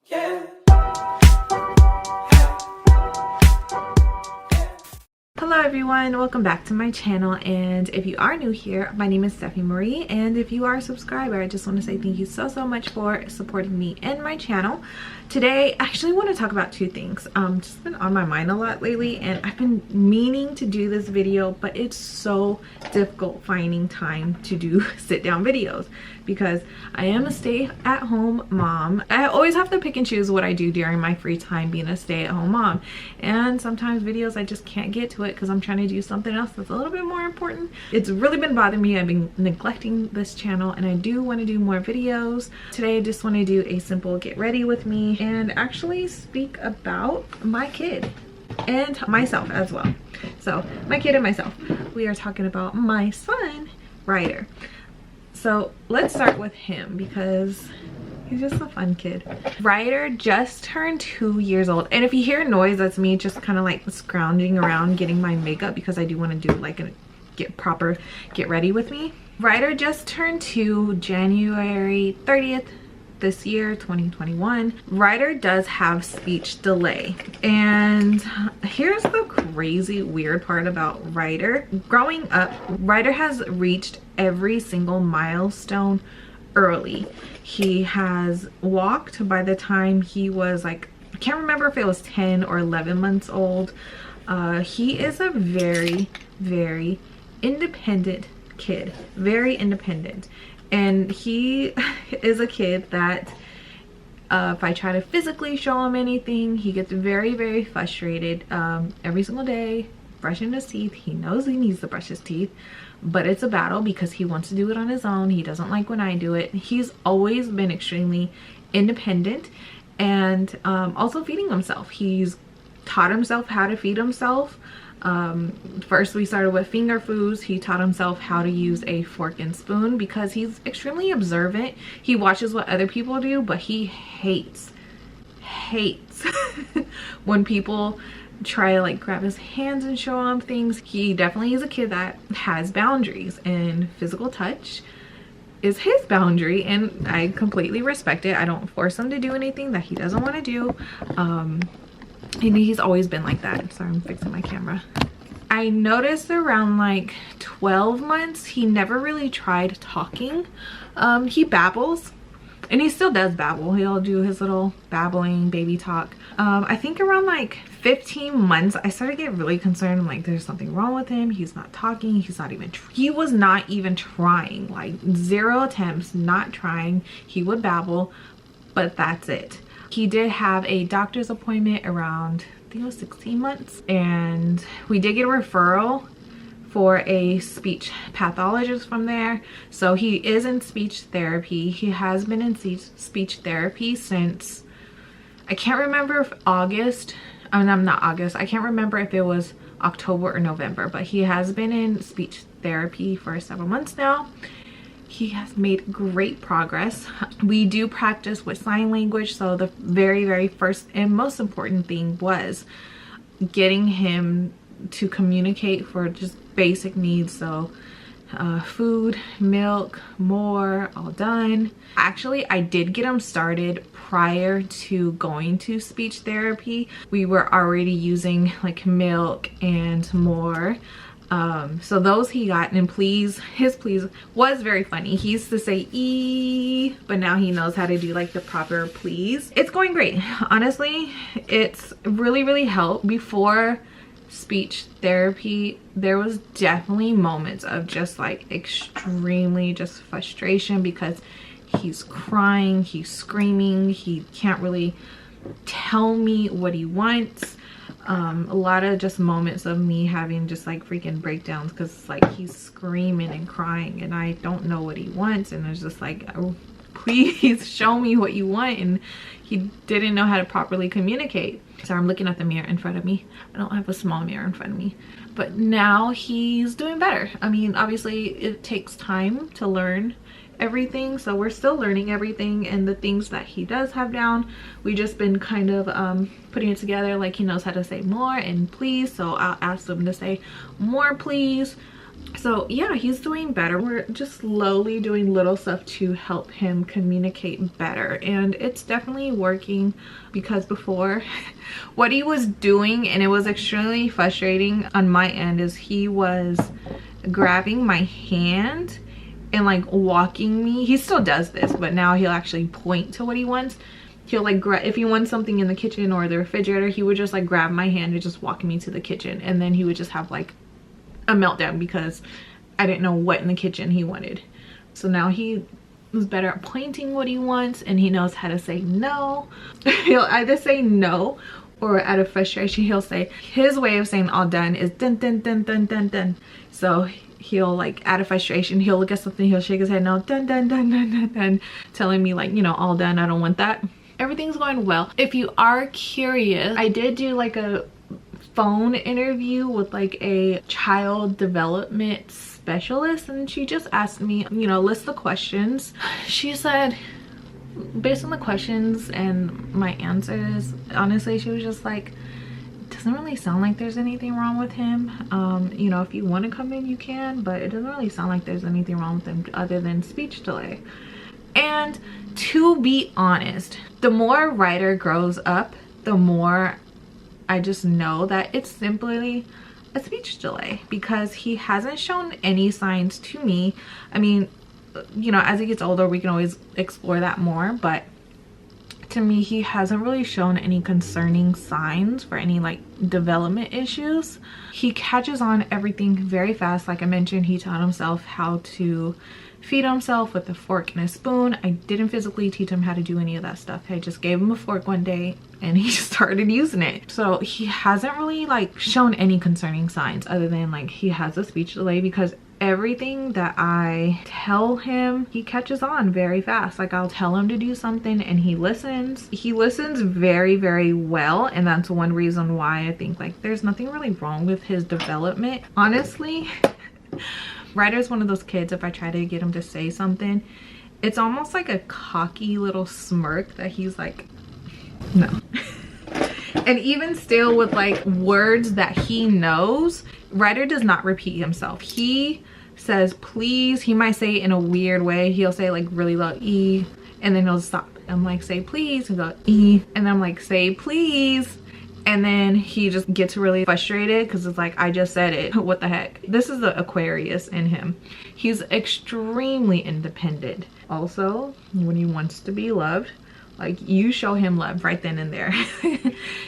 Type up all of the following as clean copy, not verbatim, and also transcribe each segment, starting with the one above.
Yeah. Hello everyone, welcome back to my channel, and if you are new here, my name is Stephanie Marie, and if you are a subscriber, I just want to say thank you so much for supporting me and my channel. Today I actually want to talk about two things. Just been on my mind a lot lately, and I've been meaning to do this video, but it's so difficult finding time to do sit down videos because I am a stay-at-home mom. I always have to pick and choose what I do during my free time being a stay-at-home mom, and sometimes videos I just can't get to it because I'm trying to do something else that's a little bit more important. It's really been bothering me. I've been neglecting this channel, and I do want to do more videos. Today I just want to do a simple get ready with me and actually speak about my kid and myself as well. So my kid and myself, we are talking about my son Rydder. So let's start with him because he's just a fun kid. Rydder just turned 2 years old, and if you hear noise, that's me just kind of like scrounging around getting my makeup because I do want to do like a get ready with me. Rydder just turned 2 January 30th this year, 2021. Rydder does have speech delay, and here's the crazy weird part about Rydder. Growing up, Rydder has reached every single milestone early. He has walked by the time he was like, I can't remember if it was 10 or 11 months old. He is a very independent kid, very independent, and he is a kid that if I try to physically show him anything, he gets very frustrated. Every single day brushing his teeth, he knows he needs to brush his teeth, but it's a battle because he wants to do it on his own. He doesn't like when I do it. He's always been extremely independent, and also feeding himself. He's taught himself how to feed himself. First we started with finger foods. He taught himself how to use a fork and spoon because he's extremely observant. He watches what other people do, but he hates when people try to like grab his hands and show him things. He definitely is a kid that has boundaries, and physical touch is his boundary, and I completely respect it. I don't force him to do anything that he doesn't want to do. And he's always been like that. Sorry, I'm fixing my camera. I noticed around like 12 months he never really tried talking. He babbles, and he still does babble. He'll do his little babbling baby talk. I think around like 15 months I started to get really concerned. I'm like, there's something wrong with him. He's not talking. He was not even trying. Like 0 attempts, not trying. He would babble, but that's it. He did have a doctor's appointment around, I think it was 16 months, and we did get a referral for a speech pathologist from there. So he is in speech therapy. He has been in speech therapy since, I can't remember if August, I mean, not August, I can't remember if it was October or November, but he has been in speech therapy for several months now. He has made great progress. We do practice with sign language, so the very first and most important thing was getting him to communicate for just basic needs. So food, milk, more, all done. Actually, I did get him started prior to going to speech therapy. We were already using like milk and more. So those he got, and his please was very funny. He used to say "ee," but now he knows how to do like the proper please. It's going great. Honestly, it's really helped. Before speech therapy, there was definitely moments of just like extremely just frustration because he's crying, he's screaming, he can't really tell me what he wants. A lot of just moments of me having just like freaking breakdowns because it's like he's screaming and crying and I don't know what he wants, and it's just like, oh, please show me what you want, and he didn't know how to properly communicate. So I'm looking at the mirror in front of me. I don't have a small mirror in front of me, but now he's doing better. I mean, obviously it takes time to learn everything, so we're still learning everything, and the things that he does have down, we just been kind of putting it together. Like he knows how to say more and please, so I'll ask him to say more please. So yeah, he's doing better. We're just slowly doing little stuff to help him communicate better, and it's definitely working, because before what he was doing, and it was extremely frustrating on my end, is he was grabbing my hand and like walking me. He still does this, but now he'll actually point to what he wants. He'll like if he wants something in the kitchen or the refrigerator, he would just like grab my hand and just walk me to the kitchen, and then he would just have like a meltdown because I didn't know what in the kitchen he wanted. So now he is better at pointing what he wants, and he knows how to say no. He'll either say no, or out of frustration he'll say, his way of saying all done is dun dun dun dun dun dun. So he'll like, out of frustration, he'll look at something, he'll shake his head no, dun dun dun dun dun dun, telling me like, you know, all done, I don't want that. Everything's going well. If you are curious, I did do like a phone interview with like a child development specialist, and she just asked me, you know, list the questions. She said, based on the questions and my answers, honestly, she was just like, it doesn't really sound like there's anything wrong with him. You know, if you want to come in, you can, but it doesn't really sound like there's anything wrong with him other than speech delay. And to be honest, the more Rydder grows up, the more I just know that it's simply a speech delay, because he hasn't shown any signs to me. I mean, you know, as he gets older, we can always explore that more, but to me, he hasn't really shown any concerning signs for any like development issues. He catches on everything very fast. Like I mentioned, he taught himself how to feed himself with a fork and a spoon. I didn't physically teach him how to do any of that stuff. I just gave him a fork one day and he just started using it. So he hasn't really like shown any concerning signs other than like he has a speech delay, because everything that I tell him, he catches on very fast. Like I'll tell him to do something and he listens. He listens very, very well, and that's one reason why I think like there's nothing really wrong with his development. Honestly, Rydder's one of those kids, if I try to get him to say something, it's almost like a cocky little smirk that he's like, no. And even still with like words that he knows, Rydder does not repeat himself. He says please. He might say it in a weird way. He'll say like really low E, and then he'll stop. I'm like, say please. He'll go E, and I'm like, say please. And then he just gets really frustrated because it's like, I just said it. What the heck? This is the Aquarius in him. He's extremely independent. Also, when he wants to be loved, like you show him love right then and there.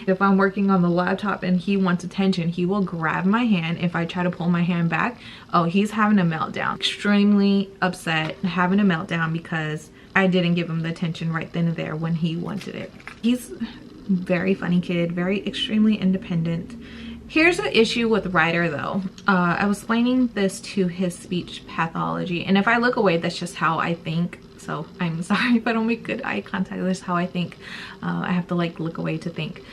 If I'm working on the laptop and he wants attention, he will grab my hand. If I try to pull my hand back, oh, he's having a meltdown. Extremely upset, having a meltdown because I didn't give him the attention right then and there when he wanted it. He's very funny kid, very extremely independent. Here's an issue with Rydder though. I was explaining this to his speech pathology, and if I look away, that's just how I think. So I'm sorry if I don't make good eye contact. That's how I think. I have to like look away to think.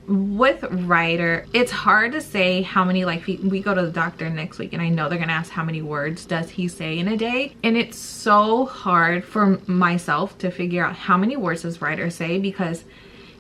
With Rydder, it's hard to say how many, like we go to the doctor next week and I know they're gonna ask how many words does he say in a day, and it's so hard for myself to figure out how many words does Rydder say, because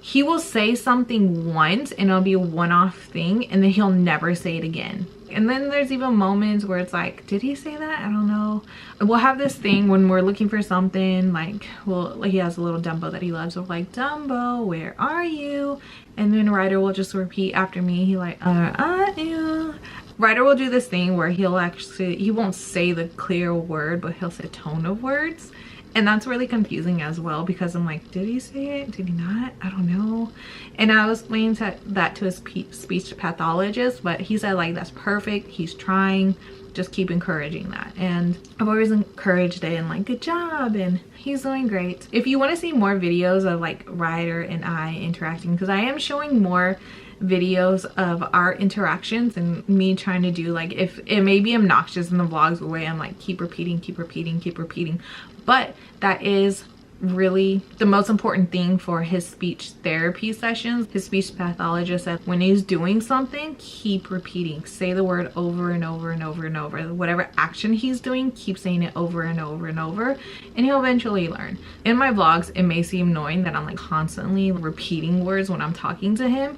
he will say something once and it'll be a one-off thing, and then he'll never say it again. And then there's even moments where it's like, did he say that? I don't know. We'll have this thing when we're looking for something, like, well, he has a little Dumbo that he loves. We're like, Dumbo, where are you? And then Rydder will just repeat after me. He like, are you? Rydder will do this thing where he won't say the clear word, but he'll say tone of words. And that's really confusing as well, because I'm like, did he say it? Did he not? I don't know. And I was explaining that to his speech pathologist, but he said like, that's perfect. He's trying. Just keep encouraging that. And I've always encouraged it and like, good job. And he's doing great. If you want to see more videos of like Rydder and I interacting, because I am showing more videos of our interactions and me trying to do, like, if it may be obnoxious in the vlogs, the way I'm like keep repeating, but that is really the most important thing for his speech therapy sessions. His speech pathologist said when he's doing something, keep repeating, say the word over and over and over and over. Whatever action he's doing, keep saying it over and over and over, and he'll eventually learn. In my vlogs, it may seem annoying that I'm like constantly repeating words when I'm talking to him,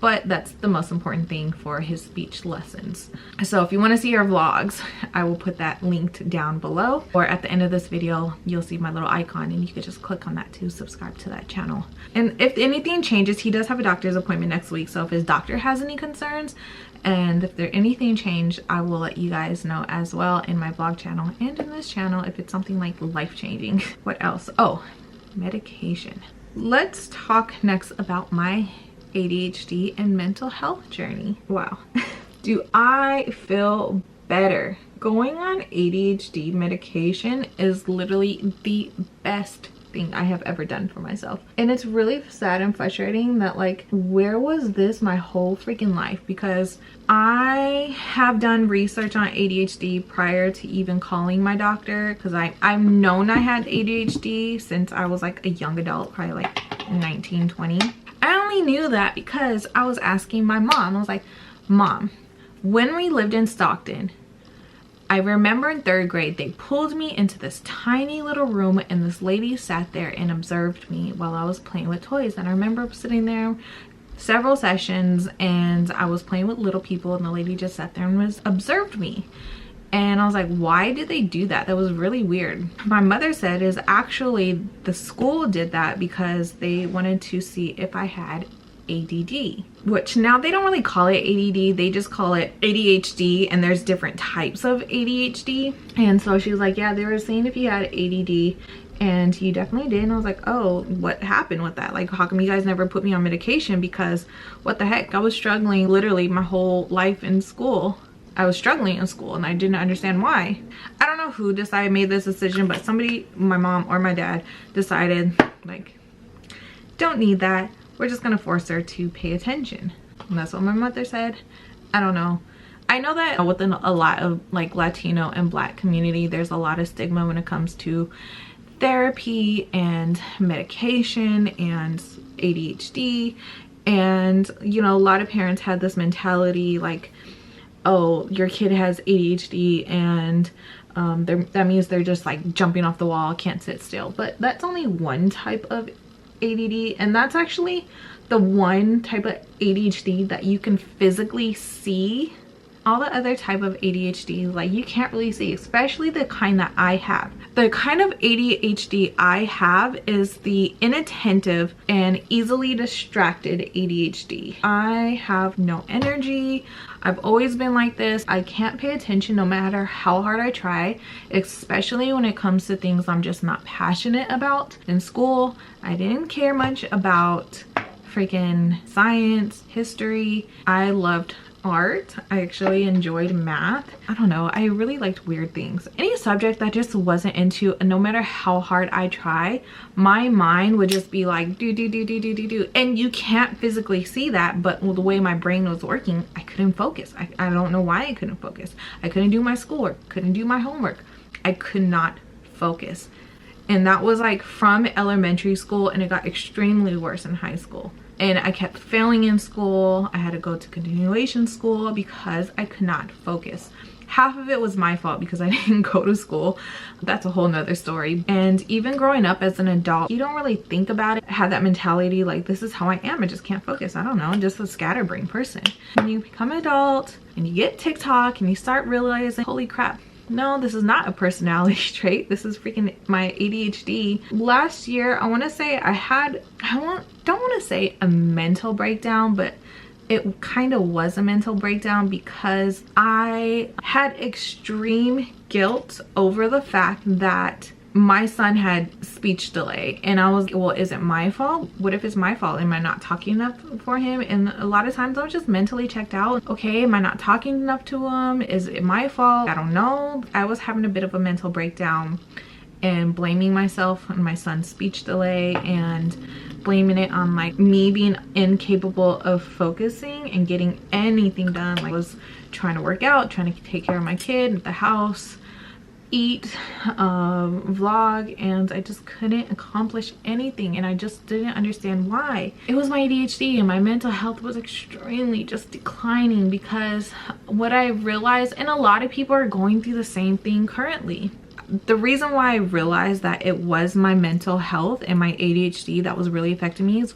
but that's the most important thing for his speech lessons. So if you want to see our vlogs, I will put that linked down below, or at the end of this video you'll see my little icon and you could just click on that to subscribe to that channel. And if anything changes, he does have a doctor's appointment next week, so if his doctor has any concerns and if there anything changed, I will let you guys know as well in my vlog channel and in this channel if it's something like life-changing. What else? Oh, medication. Let's talk next about my ADHD and mental health journey. Wow. Do I feel better? Going on ADHD medication is literally the best thing I have ever done for myself. And it's really sad and frustrating that, like, where was this my whole freaking life? Because I have done research on ADHD prior to even calling my doctor, because I've known I had ADHD since I was like a young adult, probably like 19, 20. I only knew that because I was asking my mom. I was like, Mom, when we lived in Stockton, I remember in 3rd grade, they pulled me into this tiny little room and this lady sat there and observed me while I was playing with toys. And I remember sitting there several sessions and I was playing with little people and the lady just sat there and observed me. And I was like, why did they do that? That was really weird. My mother said is actually the school did that because they wanted to see if I had ADD, which now they don't really call it ADD, they just call it ADHD, and there's different types of ADHD. And so she was like, yeah, they were seeing if you had ADD and you definitely did. And I was like, oh, what happened with that? Like, how come you guys never put me on medication? Because what the heck, I was struggling literally my whole life in school. I was struggling in school and I didn't understand why. I don't know who made this decision, but somebody, my mom or my dad, decided, like, don't need that. We're just gonna force her to pay attention. And that's what my mother said. I don't know. I know that within a lot of like Latino and Black community, there's a lot of stigma when it comes to therapy and medication and ADHD. And, you know, a lot of parents had this mentality like, oh, your kid has ADHD and that means they're just like jumping off the wall, can't sit still. But that's only one type of ADD, and that's actually the one type of ADHD that you can physically see. All the other type of ADHD, like, you can't really see, especially the kind that I have. The kind of ADHD I have is the inattentive and easily distracted ADHD. I have no energy. I've always been like this. I can't pay attention no matter how hard I try, especially when it comes to things I'm just not passionate about. In school, I didn't care much about freaking science, history. I loved art. I actually enjoyed math. I don't know, I really liked weird things. Any subject that just wasn't into, and no matter how hard I try, my mind would just be like do. And you can't physically see that, but the way my brain was working, I couldn't focus. I don't know why I couldn't focus. I couldn't do my schoolwork, couldn't do my homework. I could not focus. And that was like from elementary school, and it got extremely worse in high school. And I kept failing in school. I had to go to continuation school because I could not focus. Half of it was my fault because I didn't go to school. That's a whole nother story. And even growing up as an adult, you don't really think about it. I had that mentality like, this is how I am. I just can't focus. I don't know. I'm just a scatterbrain person. When you become an adult and you get TikTok and you start realizing, holy crap, no, this is not a personality trait. This is freaking my ADHD. Last year, I want to say don't want to say a mental breakdown, but it kind of was a mental breakdown because I had extreme guilt over the fact that my son had speech delay, and I was, well, is it my fault? What if it's my fault? Am I not talking enough for him? And a lot of times I was just mentally checked out. Okay, am I not talking enough to him? Is it my fault? I don't know. I was having a bit of a mental breakdown and blaming myself on my son's speech delay and blaming it on like me being incapable of focusing and getting anything done. Like, I was trying to work out, trying to take care of my kid at the house, eat, vlog, and I just couldn't accomplish anything, and I just didn't understand why. It was my ADHD, and my mental health was extremely just declining because what I realized, and a lot of people are going through the same thing currently. the reason why I realized that it was my mental health and my ADHD that was really affecting me is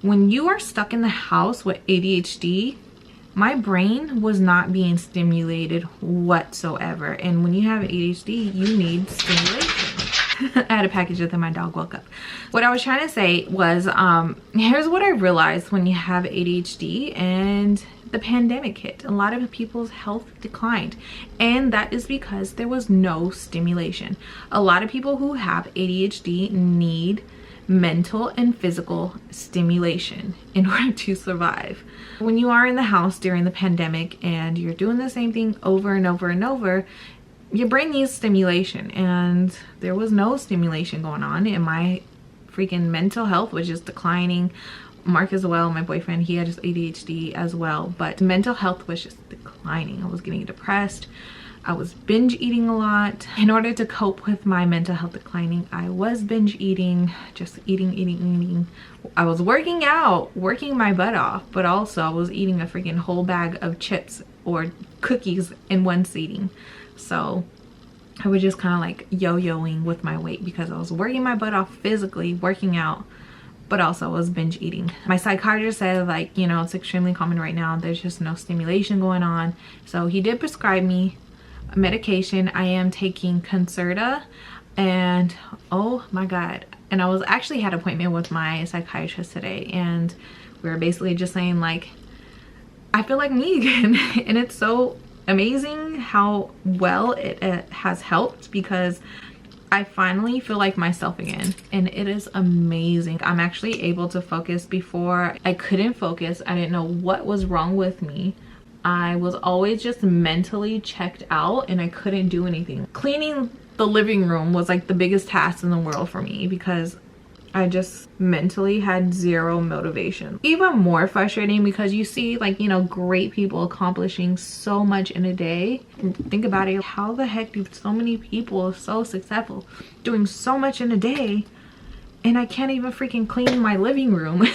when you are stuck in the house with ADHD, my brain was not being stimulated whatsoever. And when you have ADHD, you need stimulation. I had a package and then my dog woke up. What I was trying to say was, here's what I realized when you have ADHD and the pandemic hit. A lot of people's health declined, and that is because there was no stimulation. A lot of people who have ADHD need mental and physical stimulation in order to survive. When you are in the house during the pandemic and you're doing the same thing over and over and over, your brain needs stimulation, and there was no stimulation going on, and my freaking mental health was just declining. Mark as well, my boyfriend, he had his ADHD as well, but mental health was just declining. I was getting depressed. I was binge eating a lot. In order to cope with my mental health declining, I was binge eating, just eating. I was working out, working my butt off, but also I was eating a freaking whole bag of chips or cookies in one sitting. So I was just kind of like yo-yoing with my weight because I was working my butt off physically, working out, but also I was binge eating. My psychiatrist said, like, you know, it's extremely common right now. There's just no stimulation going on. So he did prescribe me medication. I am taking Concerta, and oh my god. And I was actually had an appointment with my psychiatrist today, and we were basically just saying, like, I feel like me again. And it's so amazing how well it has helped, because I finally feel like myself again, and it is amazing. I'm actually able to focus. Before, I couldn't focus. I didn't know what was wrong with me. I was always just mentally checked out and I couldn't do anything. Cleaning the living room was like the biggest task in the world for me because I just mentally had zero motivation. Even more frustrating because you see, like, you know, great people accomplishing so much in a day. And think about it, how the heck do so many people so successful doing so much in a day, and I can't even freaking clean my living room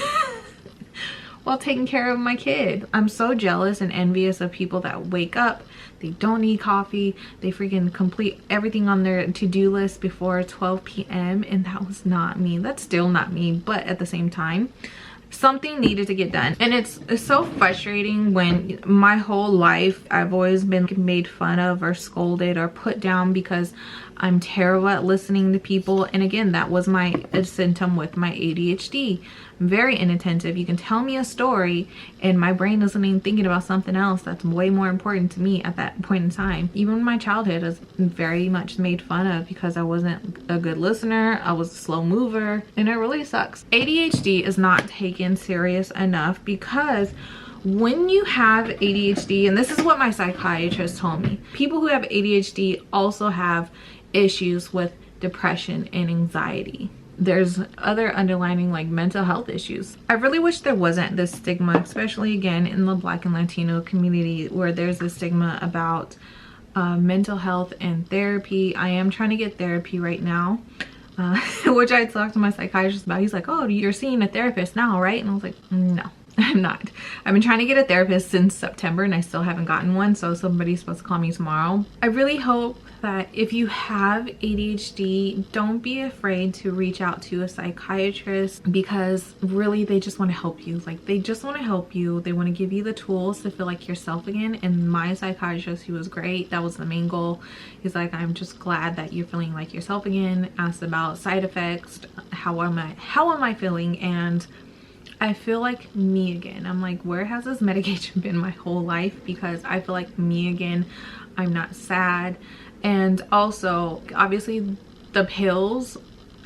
while taking care of my kid. I'm so jealous and envious of people that wake up, they don't need coffee, they freaking complete everything on their to-do list before 12 p.m. and that was not me. That's still not me, but at the same time, something needed to get done. And it's so frustrating when my whole life I've always been made fun of or scolded or put down because I'm terrible at listening to people. And again, that was my symptom with my ADHD. I'm very inattentive. You can tell me a story and my brain isn't even thinking about something else that's way more important to me at that point in time. Even my childhood is very much made fun of because I wasn't a good listener. I was a slow mover, and it really sucks. ADHD is not taken serious enough because when you have ADHD, and this is what my psychiatrist told me, people who have ADHD also have issues with depression and anxiety. There's other underlying like mental health issues. I really wish there wasn't this stigma, especially again in the Black and Latino community, where there's a stigma about mental health and therapy. I am trying to get therapy right now, which I talked to my psychiatrist about. He's like, oh, you're seeing a therapist now, right? And I was like, no, I'm not. I've been trying to get a therapist since September and I still haven't gotten one, so somebody's supposed to call me tomorrow. I really hope that if you have ADHD, don't be afraid to reach out to a psychiatrist, because really they just want to help you. Like, they just want to help you. They want to give you the tools to feel like yourself again. And my psychiatrist, he was great. That was the main goal. He's like, I'm just glad that you're feeling like yourself again. Asked about side effects, how am I feeling, and I feel like me again. I'm like, where has this medication been my whole life? Because I feel like me again. I'm not sad. And also, obviously, the pills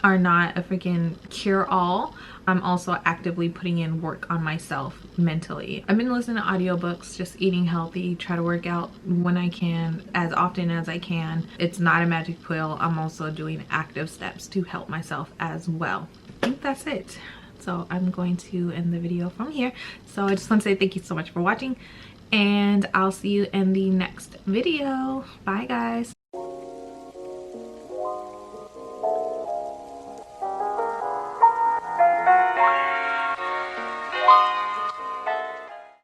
are not a freaking cure-all. I'm also actively putting in work on myself mentally. I've been listening to audiobooks, just eating healthy, try to work out when I can, as often as I can. It's not a magic pill. I'm also doing active steps to help myself as well. I think that's it. So I'm going to end the video from here. So I just want to say thank you so much for watching, and I'll see you in the next video. Bye guys.